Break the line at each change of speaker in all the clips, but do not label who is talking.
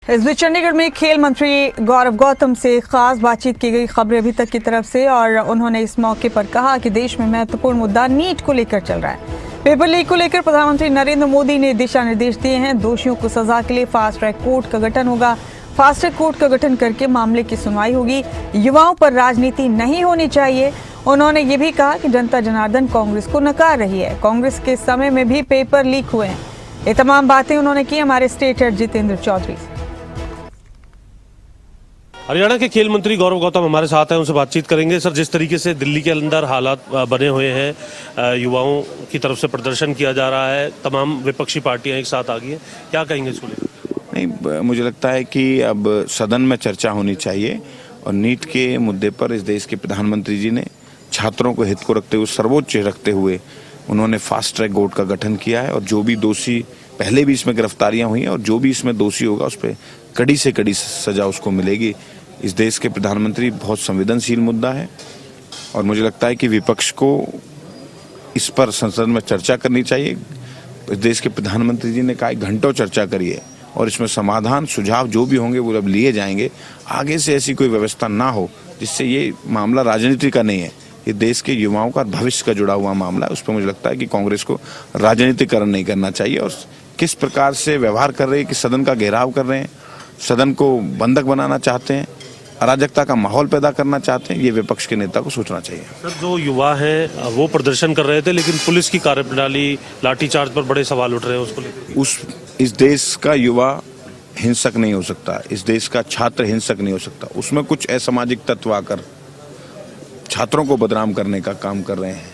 इस बीच चंडीगढ़ में खेल मंत्री गौरव गौतम से खास बातचीत की गई, खबरें अभी तक की तरफ से, और उन्होंने इस मौके पर कहा कि देश में महत्वपूर्ण मुद्दा नीट को लेकर चल रहा है। पेपर लीक को लेकर प्रधानमंत्री नरेंद्र मोदी ने दिशा निर्देश दिए हैं। दोषियों को सजा के लिए फास्ट ट्रैक कोर्ट का गठन होगा। फास्ट ट्रैक कोर्ट का गठन करके मामले की सुनवाई होगी। युवाओं पर राजनीति नहीं होनी चाहिए। उन्होंने ये भी कहा कि जनता जनार्दन कांग्रेस को नकार रही है। कांग्रेस के समय में भी पेपर लीक हुए हैं। ये तमाम बातें उन्होंने की हमारे स्टेट हेड जितेंद्र चौधरी से।
हरियाणा के खेल मंत्री गौरव गौतम हमारे साथ हैं, उनसे बातचीत करेंगे। सर, जिस तरीके से दिल्ली के अंदर हालात बने हुए हैं, युवाओं की तरफ से प्रदर्शन किया जा रहा है, तमाम विपक्षी पार्टियां एक साथ आ गई हैं, क्या कहेंगे इसको लेकर?
नहीं, मुझे लगता है कि अब सदन में चर्चा होनी चाहिए और नीट के मुद्दे पर इस देश के प्रधानमंत्री जी ने छात्रों को हित को रखते हुए, सर्वोच्च रखते हुए उन्होंने फास्ट ट्रैक कोर्ट का गठन किया है और जो भी दोषी, पहले भी इसमें गिरफ्तारियां हुई हैं और जो भी इसमें दोषी होगा उस पर कड़ी से कड़ी सजा उसको मिलेगी। इस देश के प्रधानमंत्री बहुत संवेदनशील मुद्दा है और मुझे लगता है कि विपक्ष को इस पर संसद में चर्चा करनी चाहिए। इस देश के प्रधानमंत्री जी ने कहा घंटों चर्चा करिए और इसमें समाधान सुझाव जो भी होंगे वो अब लिए जाएंगे। आगे से ऐसी कोई व्यवस्था ना हो जिससे ये मामला राजनीति का नहीं है, ये देश के युवाओं का भविष्य का जुड़ा हुआ मामला है। उस पर मुझे लगता है कि कांग्रेस को राजनीतिकरण नहीं करना चाहिए और किस प्रकार से व्यवहार कर रहे हैं कि सदन का घेराव कर रहे हैं, सदन को बंधक बनाना चाहते हैं, अराजकता का माहौल पैदा करना चाहते हैं, ये विपक्ष के नेता को सोचना चाहिए।
सर, जो युवा हैं वो प्रदर्शन कर रहे थे, लेकिन पुलिस की कार्यप्रणाली, लाठीचार्ज पर बड़े सवाल उठ रहे हैं, उसको लेकर
इस देश का युवा हिंसक नहीं हो सकता, इस देश का छात्र हिंसक नहीं हो सकता। उसमें कुछ असामाजिक तत्व आकर छात्रों को बदनाम करने का काम कर रहे हैं।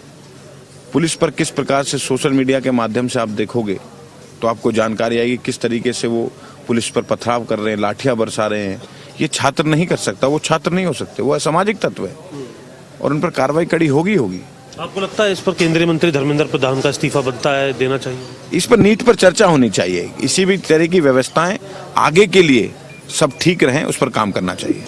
पुलिस पर किस प्रकार से सोशल मीडिया के माध्यम से आप देखोगे तो आपको जानकारी आएगी किस तरीके से वो पुलिस पर पथराव कर रहे हैं, लाठियां बरसा रहे हैं। ये छात्र नहीं कर सकता, वो छात्र नहीं हो सकते, वो असामाजिक तत्व है और उन पर कार्रवाई कड़ी होगी।
आपको लगता है इस पर केंद्रीय मंत्री धर्मेंद्र प्रधान का इस्तीफा बनता है, देना चाहिए?
इस पर नीट पर चर्चा होनी चाहिए। इसी भी तरह की व्यवस्थाएं आगे के लिए सब ठीक रहें, उस पर काम करना चाहिए।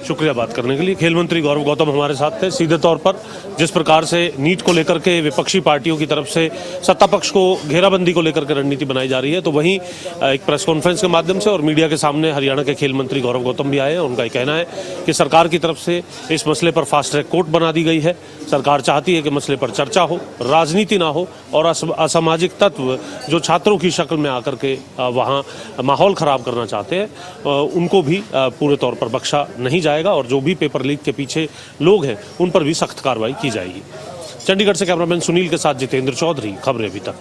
शुक्रिया बात करने के लिए। खेल मंत्री गौरव गौतम हमारे साथ थे। सीधे तौर पर जिस प्रकार से नीट को लेकर के विपक्षी पार्टियों की तरफ से सत्ता पक्ष को घेराबंदी को लेकर के रणनीति बनाई जा रही है, तो वहीं एक प्रेस कॉन्फ्रेंस के माध्यम से और मीडिया के सामने हरियाणा के खेल मंत्री गौरव गौतम भी आए हैं। उनका ये कहना है कि सरकार की तरफ से इस मसले पर फास्ट ट्रैक कोर्ट बना दी गई है। सरकार चाहती है कि मसले पर चर्चा हो, राजनीति ना हो और असामाजिक तत्व जो छात्रों की शक्ल में आकर के वहाँ माहौल खराब करना चाहते हैं उनको भी पूरे तौर पर बख्शा नहीं जाएगा और जो भी पेपर लीक के पीछे लोग हैं उन पर भी सख्त कार्रवाई की जाएगी। चंडीगढ़ से कैमरामैन सुनील के साथ जितेंद्र चौधरी, खबरें अभी तक।